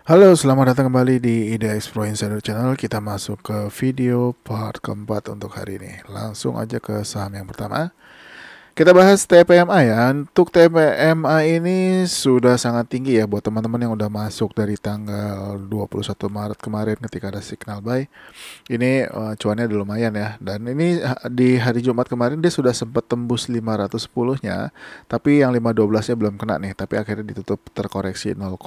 Halo, selamat datang kembali di Ida Explore Insider Channel. Kita masuk ke video part keempat untuk hari ini. Langsung aja ke saham yang pertama. Kita bahas TPMA ya. Untuk TPMA ini sudah sangat tinggi ya buat teman-teman yang udah masuk dari tanggal 21 Maret kemarin ketika ada signal buy. Ini cuannya udah lumayan ya. Dan ini di hari Jumat kemarin dia sudah sempat tembus 510-nya, tapi yang 512-nya belum kena nih, tapi akhirnya ditutup terkoreksi 0,8%.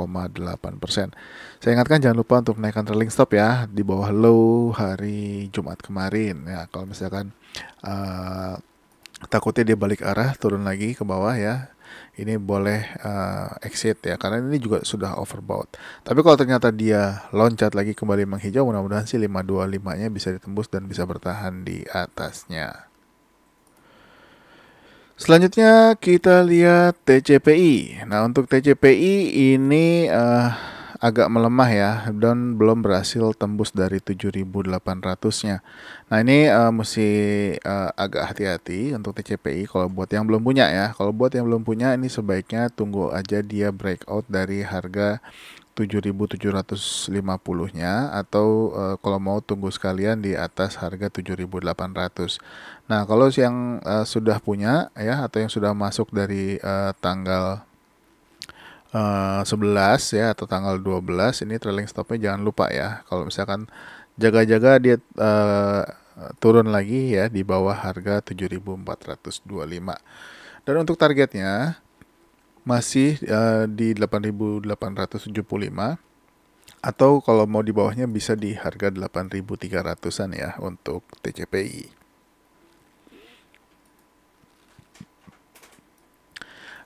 Saya ingatkan jangan lupa untuk naikkan trailing stop ya di bawah low hari Jumat kemarin ya. Kalau misalkan takutnya dia balik arah turun lagi ke bawah ya, ini boleh exit ya, karena ini juga sudah overbought. Tapi kalau ternyata dia loncat lagi kembali menghijau, mudah-mudahan sih 525-nya bisa ditembus dan bisa bertahan di atasnya. Selanjutnya kita lihat TCPI. Nah, untuk TCPI ini agak melemah ya, dan belum berhasil tembus dari 7.800-nya. Nah, ini mesti agak hati-hati untuk TCPI kalau buat yang belum punya ya. Kalau buat yang belum punya, ini sebaiknya tunggu aja dia breakout dari harga 7.750-nya, atau kalau mau tunggu sekalian di atas harga 7.800. Nah, kalau yang sudah punya ya, atau yang sudah masuk dari tanggal 11 ya, atau tanggal 12, ini trailing stopnya jangan lupa ya. Kalau misalkan jaga-jaga dia turun lagi ya di bawah harga 7.425. Dan untuk targetnya masih di 8.875, atau kalau mau di bawahnya bisa di harga 8.300-an ya untuk TCPI.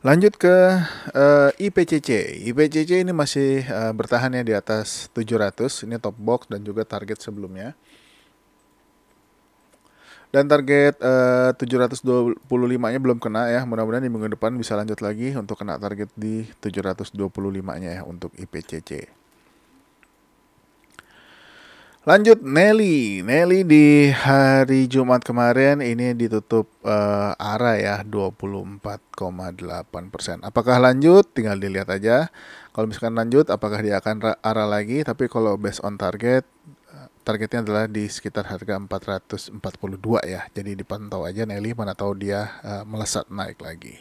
Lanjut ke IPCC. IPCC ini masih bertahan ya di atas 700. Ini top box dan juga target sebelumnya. Dan target 725-nya belum kena ya. Mudah-mudahan di minggu depan bisa lanjut lagi untuk kena target di 725-nya ya untuk IPCC. Lanjut Nelly. Nelly di hari Jumat kemarin ini ditutup arah ya 24,8%. Apakah lanjut? Tinggal dilihat aja. Kalau misalkan lanjut, apakah dia akan arah lagi? Tapi kalau based on target, targetnya adalah di sekitar harga 442 ya. Jadi dipantau aja Nelly, mana tahu dia melesat naik lagi.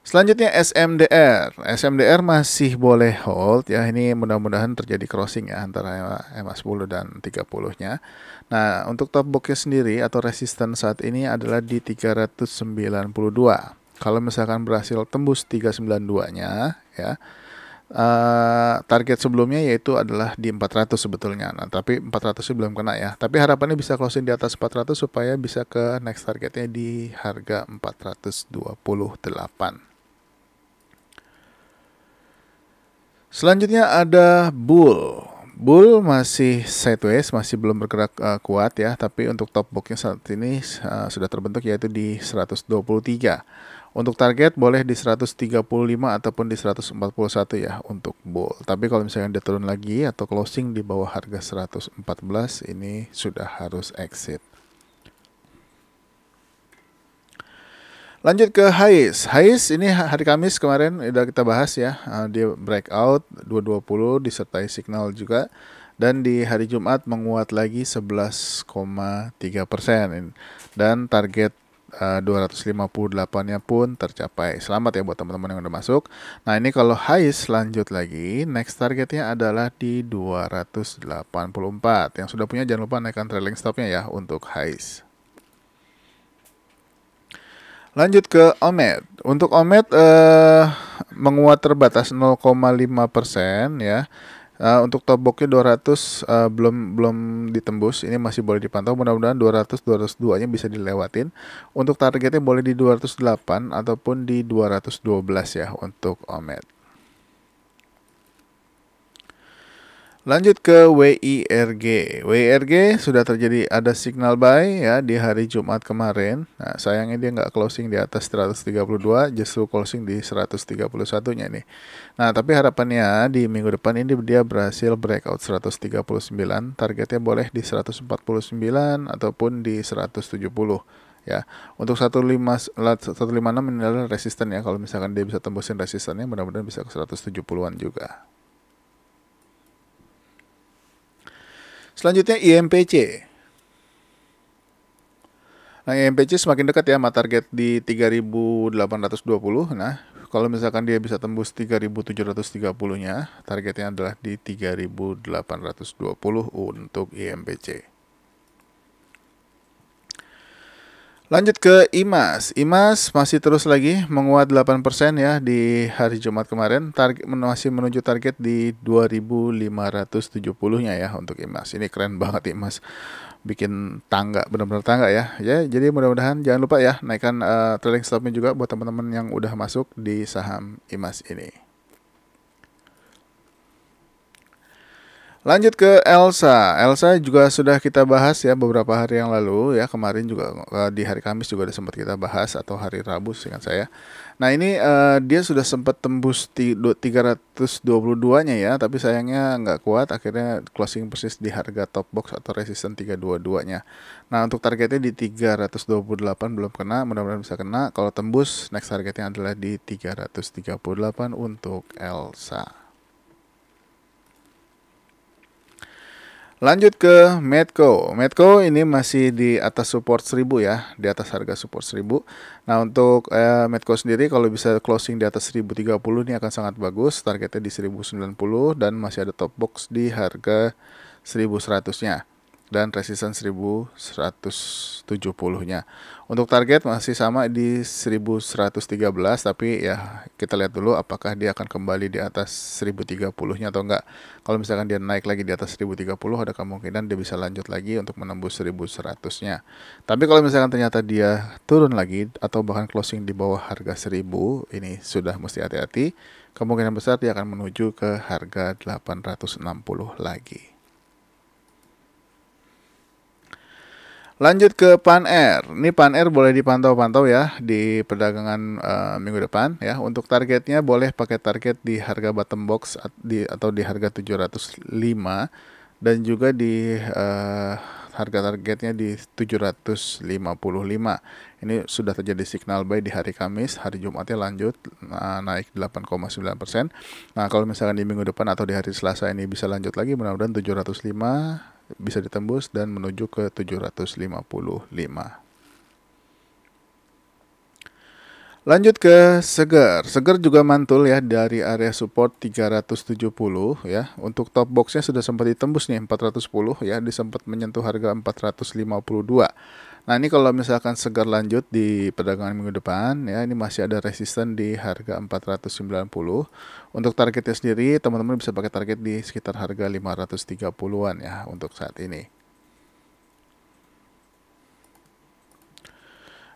Selanjutnya SMDR. SMDR masih boleh hold ya. Ini mudah-mudahan terjadi crossing ya antara MA10 dan 30-nya. Nah, untuk top boxnya sendiri atau resisten saat ini adalah di 392. Kalau misalkan berhasil tembus 392-nya ya, target sebelumnya yaitu adalah di 400 sebetulnya. Nah, tapi 400 belum kena ya. Tapi harapannya bisa closing di atas 400 supaya bisa ke next targetnya di harga 428. Selanjutnya ada Bull. Bull masih sideways, masih belum bergerak kuat ya, tapi untuk top boxnya saat ini sudah terbentuk yaitu di 123. Untuk target boleh di 135 ataupun di 141 ya untuk Bull. Tapi kalau misalnya dia turun lagi atau closing di bawah harga 114, ini sudah harus exit. Lanjut ke HIS. HIS ini hari Kamis kemarin udah kita bahas ya. Dia breakout 220 disertai signal juga. Dan di hari Jumat menguat lagi 11,3%. Dan target 258-nya pun tercapai. Selamat ya buat teman-teman yang udah masuk. Nah, ini kalau HIS lanjut lagi, next targetnya adalah di 284. Yang sudah punya jangan lupa naikkan trailing stopnya ya untuk HIS. Lanjut ke Omed. Untuk Omed menguat terbatas 0,5% ya. Untuk top boxnya 200 belum ditembus. Ini masih boleh dipantau. Mudah-mudahan 200 202-nya bisa dilewatin. Untuk targetnya boleh di 208 ataupun di 212 ya untuk Omed. Lanjut ke WIRG. WIRG sudah terjadi ada signal buy ya di hari Jumat kemarin. Nah, sayangnya dia nggak closing di atas 132, justru closing di 131-nya nih. Nah, tapi harapannya di minggu depan ini dia berhasil breakout 139. Targetnya boleh di 149 ataupun di 170. ya. Untuk 156 ini adalah resisten ya. Kalau misalkan dia bisa tembusin resistennya, mudah-mudahan bisa ke 170-an juga. Selanjutnya IMPC. Nah, IMPC semakin dekat ya sama target di 3.820. Nah, kalau misalkan dia bisa tembus 3.730-nya, targetnya adalah di 3.820 untuk IMPC. Lanjut ke IMAS. IMAS masih terus lagi menguat 8% ya di hari Jumat kemarin. Target masih menuju target di 2.570-nya ya untuk IMAS. Ini keren banget IMAS. Bikin tangga, benar-benar tangga ya. Ya, jadi mudah-mudahan jangan lupa ya naikkan trailing stopnya juga buat teman-teman yang udah masuk di saham IMAS ini. Lanjut ke Elsa. Elsa juga sudah kita bahas ya beberapa hari yang lalu ya. Kemarin juga di hari Kamis juga ada sempat kita bahas, atau hari Rabu seingat saya. Nah, ini dia sudah sempat tembus 322-nya ya, tapi sayangnya nggak kuat. Akhirnya closing persis di harga top box atau resisten 322-nya. Nah, untuk targetnya di 328 belum kena, mudah-mudahan bisa kena. Kalau tembus, next targetnya adalah di 338 untuk Elsa. Lanjut ke Medco. Medco ini masih di atas support 1000 ya, di atas harga support 1000. Nah, untuk Medco sendiri kalau bisa closing di atas 1030 ini akan sangat bagus. Targetnya di 1090 dan masih ada top box di harga 1100-nya. Dan resisten 1170-nya. Untuk target masih sama di 1113, tapi ya kita lihat dulu apakah dia akan kembali di atas 1030-nya atau enggak. Kalau misalkan dia naik lagi di atas 1030, ada kemungkinan dia bisa lanjut lagi untuk menembus 1100-nya. Tapi kalau misalkan ternyata dia turun lagi atau bahkan closing di bawah harga 1000, ini sudah mesti hati-hati. Kemungkinan besar dia akan menuju ke harga 860 lagi. Lanjut ke Pan-Air. Ini Pan-Air boleh dipantau-pantau ya di perdagangan minggu depan ya. Untuk targetnya boleh pakai target di harga bottom box atau di harga 705, dan juga di harga targetnya di 755. Ini sudah terjadi signal buy di hari Kamis, hari Jumatnya lanjut naik 8,9%. Nah, kalau misalkan di minggu depan atau di hari Selasa ini bisa lanjut lagi, mudah-mudahan 705 bisa ditembus dan menuju ke 755. Lanjut ke Seger. Seger juga mantul ya dari area support 370 ya. Untuk top boxnya sudah sempat ditembus nih 410 ya, disempat menyentuh harga 452. Nah, ini kalau misalkan Seger lanjut di perdagangan minggu depan ya, ini masih ada resisten di harga 490. Untuk targetnya sendiri teman-teman bisa pakai target di sekitar harga 530-an ya untuk saat ini.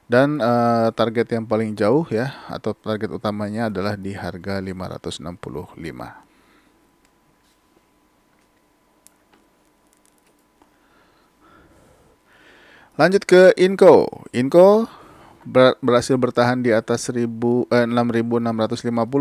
Dan target yang paling jauh ya, atau target utamanya adalah di harga 565. Lanjut ke Inco. Inco berhasil bertahan di atas 6.650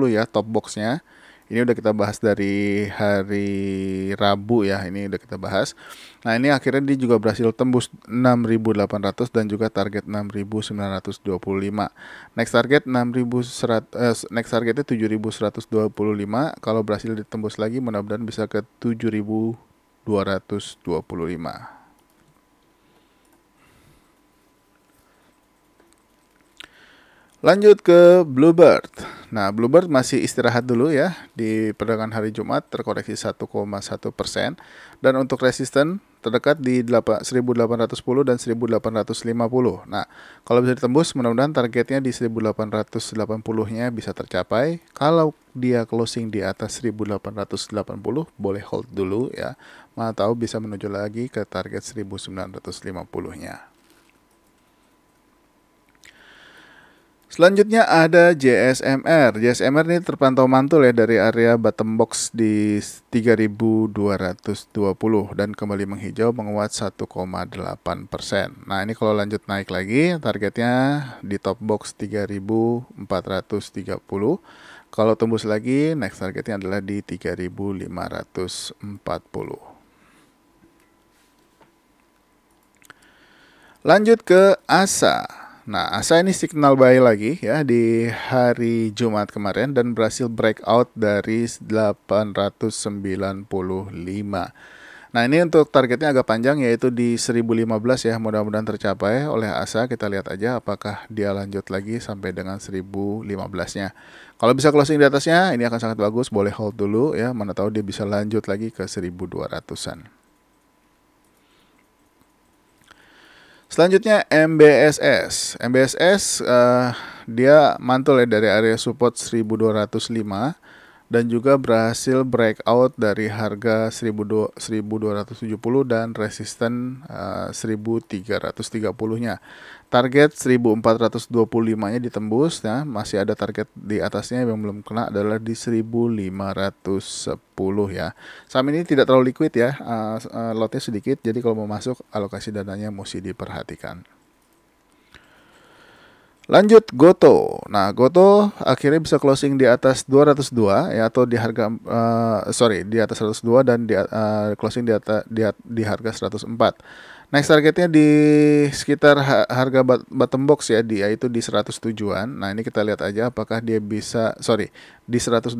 ya top boxnya. Ini udah kita bahas dari hari Rabu ya, ini udah kita bahas. Nah, ini akhirnya dia juga berhasil tembus 6.800 dan juga target 6.925. Next target 6.100, next targetnya 7.125. Kalau berhasil ditembus lagi, mudah-mudahan bisa ke 7.225. Lanjut ke Bluebird. Nah, Bluebird masih istirahat dulu ya di perdagangan hari Jumat, terkoreksi 1,1%. Dan untuk resisten terdekat di 1810 dan 1850. Nah, kalau bisa ditembus, mudah-mudahan targetnya di 1880-nya bisa tercapai. Kalau dia closing di atas 1880, boleh hold dulu ya. Mana tahu bisa menuju lagi ke target 1950-nya. Selanjutnya ada JSMR. JSMR ini terpantau mantul ya dari area bottom box di 3.220 dan kembali menghijau menguat 1,8%. Nah, ini kalau lanjut naik lagi targetnya di top box 3.430. Kalau tembus lagi next targetnya adalah di 3.540. Lanjut ke ASA. Nah, ASA ini signal buy lagi ya di hari Jumat kemarin dan berhasil breakout dari 895. Nah, ini untuk targetnya agak panjang yaitu di 1015 ya. Mudah-mudahan tercapai oleh ASA. Kita lihat aja apakah dia lanjut lagi sampai dengan 1015-nya. Kalau bisa closing di atasnya, ini akan sangat bagus. Boleh hold dulu ya. Mana tahu dia bisa lanjut lagi ke 1200-an. Selanjutnya MBSS. MBSS dia mantul ya dari area support 1205 dan juga berhasil breakout dari harga 1270 dan resisten 1330-nya. Target 1425-nya ditembus ya, masih ada target di atasnya yang belum kena adalah di 1510 ya. Saham ini tidak terlalu liquid ya, lotnya sedikit, jadi kalau mau masuk alokasi dananya mesti diperhatikan. Lanjut Goto. Nah, Goto akhirnya bisa closing di atas 202 ya, atau di harga di atas 102 dan closing di harga 104. Next targetnya di sekitar harga bottom box ya, yaitu di 107-an. Nah, ini kita lihat aja apakah dia bisa di 112.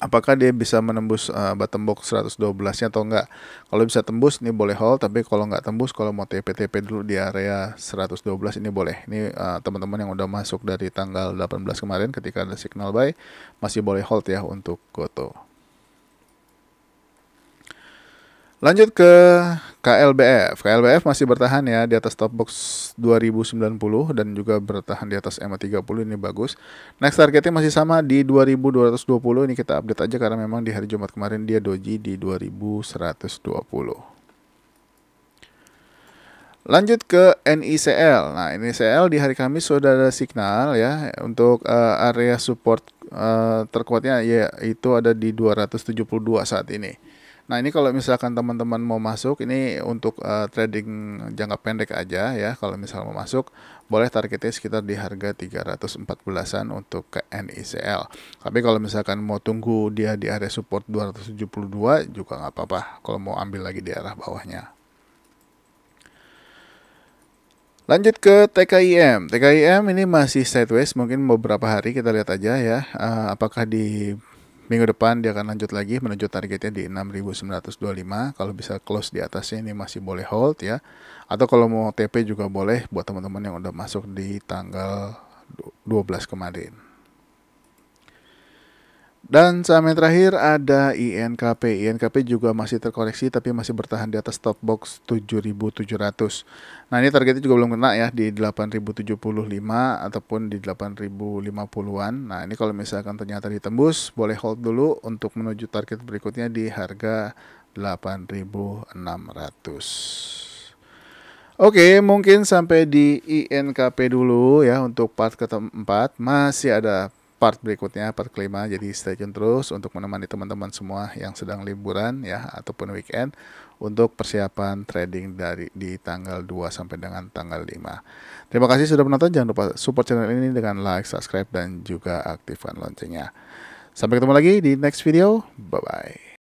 Apakah dia bisa menembus bottom box 112-nya atau enggak. Kalau bisa tembus ini boleh hold, tapi kalau enggak tembus, kalau mau TP dulu di area 112 ini boleh. Ini teman-teman yang udah masuk dari tanggal 18 kemarin ketika ada signal buy masih boleh hold ya untuk Goto. Lanjut ke KLBF. KLBF masih bertahan ya di atas top box 2090 dan juga bertahan di atas EMA 30, ini bagus. Next targetnya masih sama di 2220, ini kita update aja karena memang di hari Jumat kemarin dia doji di 2120. Lanjut ke NICL. Nah, NICL di hari Kamis sudah ada signal ya untuk area support terkuatnya yaitu ada di 272 saat ini. Nah, ini kalau misalkan teman-teman mau masuk, ini untuk trading jangka pendek aja ya. Kalau misalnya mau masuk, boleh targetnya sekitar di harga 314-an untuk ke NICL. Tapi kalau misalkan mau tunggu dia di area support 272 juga nggak apa-apa kalau mau ambil lagi di arah bawahnya. Lanjut ke TKIM. TKIM ini masih sideways, mungkin beberapa hari kita lihat aja ya. Apakah di minggu depan dia akan lanjut lagi menuju targetnya di 6.925. Kalau bisa close di atasnya ini masih boleh hold ya. Atau kalau mau TP juga boleh buat teman-teman yang udah masuk di tanggal 12 kemarin. Dan saham yang terakhir ada INKP. INKP juga masih terkoreksi tapi masih bertahan di atas top box 7.700. Nah, ini targetnya juga belum kena ya di 8.075 ataupun di 8.050-an. Nah, ini kalau misalkan ternyata ditembus boleh hold dulu untuk menuju target berikutnya di harga 8.600. Oke, mungkin sampai di INKP dulu ya untuk part keempat. Masih ada part berikutnya, part kelima, jadi stay tune terus untuk menemani teman-teman semua yang sedang liburan ya ataupun weekend untuk persiapan trading di tanggal 2 sampai dengan tanggal 5. Terima kasih sudah menonton, jangan lupa support channel ini dengan like, subscribe dan juga aktifkan loncengnya. Sampai ketemu lagi di next video, bye bye.